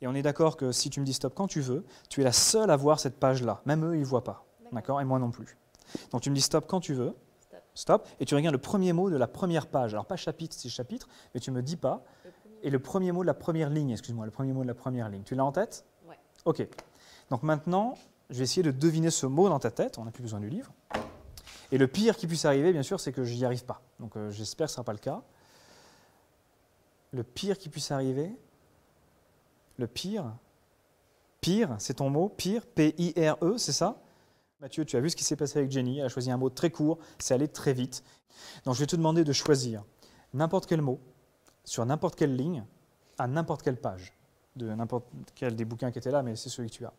Et on est d'accord que si tu me dis stop quand tu veux, tu es la seule à voir cette page-là. Même eux, ils ne voient pas. D'accord? Et moi non plus. Donc tu me dis stop quand tu veux. Stop. Et tu regardes le premier mot de la première page. Alors pas chapitre, c'est chapitre, mais tu ne me dis pas. Et le premier mot de la première ligne, excuse-moi, le premier mot de la première ligne. Tu l'as en tête? Ouais. Ok. Donc maintenant, je vais essayer de deviner ce mot dans ta tête. On n'a plus besoin du livre. Et le pire qui puisse arriver, bien sûr, c'est que je n'y arrive pas. Donc j'espère que ce ne sera pas le cas. Le pire qui puisse arriver, le pire, c'est ton mot, pire, P-I-R-E, c'est ça? Mathieu, tu as vu ce qui s'est passé avec Jenny, elle a choisi un mot très court, c'est allé très vite. Donc je vais te demander de choisir n'importe quel mot, sur n'importe quelle ligne, à n'importe quelle page, de n'importe quel des bouquins qui étaient là, mais c'est celui que tu as.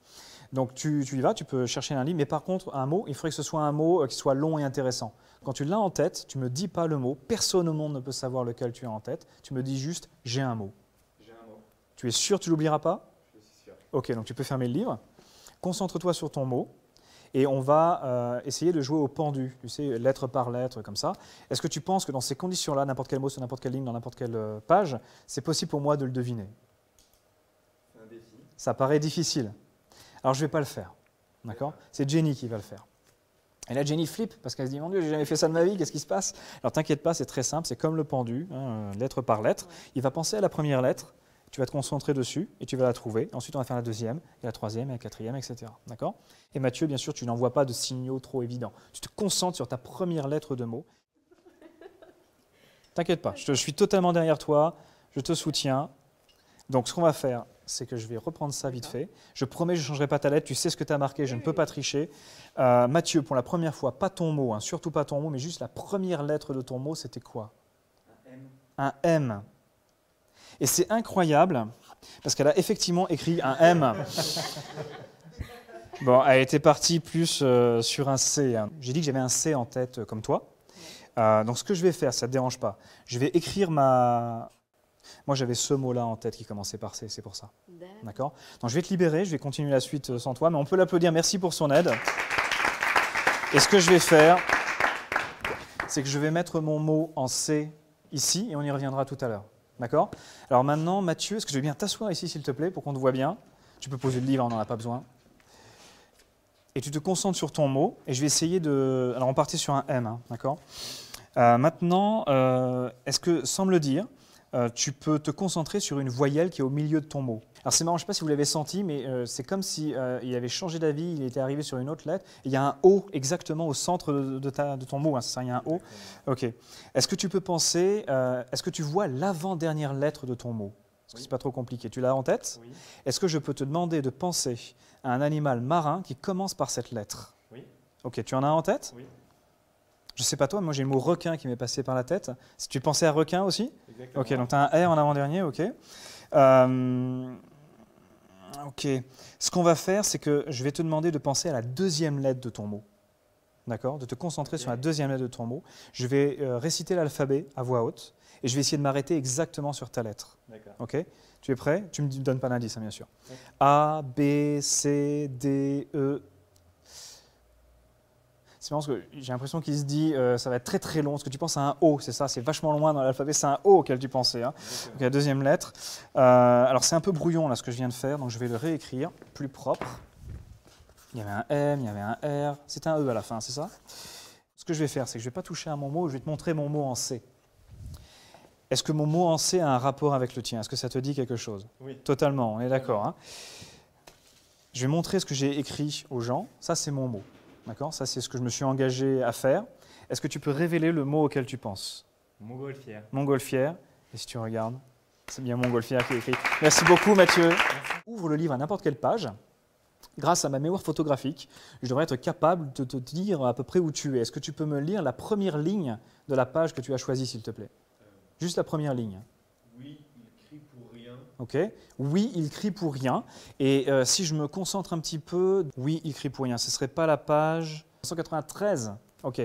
Donc tu y vas, tu peux chercher un livre, mais par contre, un mot, il faudrait que ce soit un mot qui soit long et intéressant. Quand tu l'as en tête, tu ne me dis pas le mot, personne au monde ne peut savoir lequel tu as en tête, tu me dis juste « j'ai un mot ». J'ai un mot. Tu es sûr que tu ne l'oublieras pas? Je suis sûr. Ok, donc tu peux fermer le livre, concentre-toi sur ton mot, et on va essayer de jouer au pendu, tu sais, lettre par lettre, comme ça. Est-ce que tu penses que dans ces conditions-là, n'importe quel mot sur n'importe quelle ligne, dans n'importe quelle page, c'est possible pour moi de le deviner? C'est un défi. Ça paraît difficile. Alors je ne vais pas le faire, d'accord? C'est Jenny qui va le faire. Et là, Jenny flippe, parce qu'elle se dit, mon Dieu, j'ai jamais fait ça de ma vie, qu'est-ce qui se passe? Alors t'inquiète pas, c'est très simple, c'est comme le pendu, hein, lettre par lettre. Ouais. Il va penser à la première lettre, tu vas te concentrer dessus et tu vas la trouver. Ensuite, on va faire la deuxième, et la troisième, et la quatrième, etc. D'accord? Et Mathieu, bien sûr, tu n'envoies pas de signaux trop évidents. Tu te concentres sur ta première lettre de mot. T'inquiète pas, je suis totalement derrière toi, je te soutiens. Donc, ce qu'on va faire, c'est que je vais reprendre ça vite fait. Je promets, je ne changerai pas ta lettre, tu sais ce que tu as marqué, je ne peux pas tricher. Mathieu, pour la première fois, pas ton mot, hein, surtout pas ton mot, mais juste la première lettre de ton mot, c'était quoi? Un M. Un M. Et c'est incroyable, parce qu'elle a effectivement écrit un M. Bon, elle était partie plus sur un C. Hein. J'ai dit que j'avais un C en tête comme toi. Donc ce que je vais faire, ça ne te dérange pas, je vais écrire ma... Moi j'avais ce mot-là en tête qui commençait par C, c'est pour ça. D'accord? Donc je vais te libérer, je vais continuer la suite sans toi, mais on peut l'applaudir, merci pour son aide. Et ce que je vais faire, c'est que je vais mettre mon mot en C ici, et on y reviendra tout à l'heure. D'accord? Alors maintenant, Mathieu, est-ce que je vais bien t'asseoir ici, s'il te plaît, pour qu'on te voit bien? Tu peux poser le livre, on n'en a pas besoin. Et tu te concentres sur ton mot, et je vais essayer de... Alors on partait sur un M, hein, d'accord? Maintenant, est-ce que, sans me le dire, tu peux te concentrer sur une voyelle qui est au milieu de ton mot? Alors c'est marrant, je ne sais pas si vous l'avez senti, mais c'est comme si il avait changé d'avis, il était arrivé sur une autre lettre. Et il y a un O exactement au centre de ton mot, hein, c'est ça, il y a un O. Ok. Est-ce que tu peux penser, est-ce que tu vois l'avant-dernière lettre de ton mot? Parce que c'est pas trop compliqué. Tu l'as en tête? Oui. Est-ce que je peux te demander de penser à un animal marin qui commence par cette lettre? Oui. Ok, tu en as en tête? Oui. Je ne sais pas toi, moi j'ai le mot requin qui m'est passé par la tête. Si tu pensais à requin aussi? Exactement. Ok, donc tu as un R en avant-dernier, ok. Ok, ce qu'on va faire, c'est que je vais te demander de penser à la deuxième lettre de ton mot. D'accord? De te concentrer sur la deuxième lettre de ton mot. Je vais réciter l'alphabet à voix haute et je vais essayer de m'arrêter exactement sur ta lettre. D'accord. Ok? Tu es prêt? Tu ne me donnes pas d'indice, hein, bien sûr. Oui. A, B, C, D, E. C'est marrant parce que j'ai l'impression qu'il se dit ça va être très très long. Parce que tu penses à un O, c'est ça? C'est vachement loin dans l'alphabet. C'est un O auquel tu pensais. Hein. Donc la deuxième lettre. Alors c'est un peu brouillon là ce que je viens de faire. Donc je vais le réécrire plus propre. Il y avait un M, il y avait un R. C'est un E à la fin, c'est ça? Ce que je vais faire, c'est que je ne vais pas toucher à mon mot. Je vais te montrer mon mot en C. Est-ce que mon mot en C a un rapport avec le tien? Est-ce que ça te dit quelque chose? Oui. Totalement, on est d'accord. Hein. Je vais montrer ce que j'ai écrit aux gens. Ça, c'est mon mot. D'accord? Ça, c'est ce que je me suis engagé à faire. Est-ce que tu peux révéler le mot auquel tu penses? Montgolfière. Montgolfière. Et si tu regardes, c'est bien Montgolfière qui est écrit. Merci beaucoup, Mathieu. Merci. Ouvre le livre à n'importe quelle page. Grâce à ma mémoire photographique, je devrais être capable de te dire à peu près où tu es. Est-ce que tu peux me lire la première ligne de la page que tu as choisie, s'il te plaît? Juste la première ligne. Oui, il crie pour rien. Ok. Oui, il crie pour rien. Et si je me concentre un petit peu, oui, il crie pour rien. Ce ne serait pas la page 193. Ok.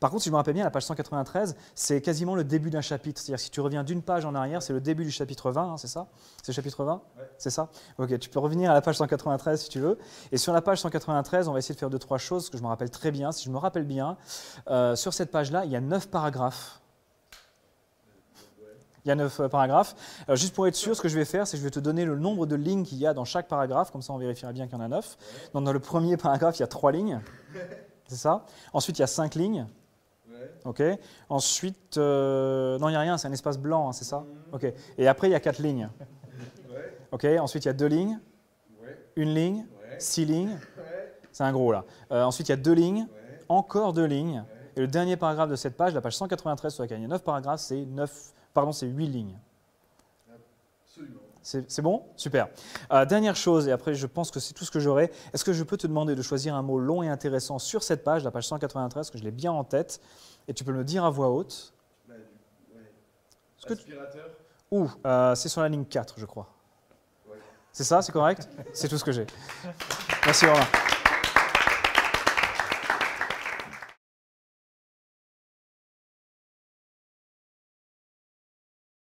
Par contre, si je me rappelle bien, la page 193, c'est quasiment le début d'un chapitre. C'est-à-dire que si tu reviens d'une page en arrière, c'est le début du chapitre 20, hein, c'est ça? C'est le chapitre 20? Ouais. C'est ça? Ok, tu peux revenir à la page 193 si tu veux. Et sur la page 193, on va essayer de faire 2-3 choses que je me rappelle très bien. Si je me rappelle bien, sur cette page-là, il y a 9 paragraphes. Il y a 9 paragraphes. Alors, juste pour être sûr, ce que je vais faire, c'est que je vais te donner le nombre de lignes qu'il y a dans chaque paragraphe, comme ça on vérifiera bien qu'il y en a 9. Donc, dans le premier paragraphe, il y a 3 lignes. C'est ça. Ensuite, il y a 5 lignes. Ok. Ensuite, non, il n'y a rien, c'est un espace blanc, hein, c'est ça. Ok. Et après, il y a 4 lignes. Ok. Ensuite, il y a 2 lignes, 1 ligne, 6 lignes. C'est un gros là. Ensuite, il y a 2 lignes, encore 2 lignes. Et le dernier paragraphe de cette page, la page 193 sur laquelle il y a 9 paragraphes, c'est 8 lignes. Absolument. C'est bon? Super. Dernière chose, et après je pense que c'est tout ce que j'aurai. Est-ce que je peux te demander de choisir un mot long et intéressant sur cette page, la page 193, que je l'ai bien en tête, et tu peux me le dire à voix haute? Aspirateur. Ou c'est sur la ligne 4, je crois. Ouais. C'est ça, c'est correct? C'est tout ce que j'ai. Merci Romain.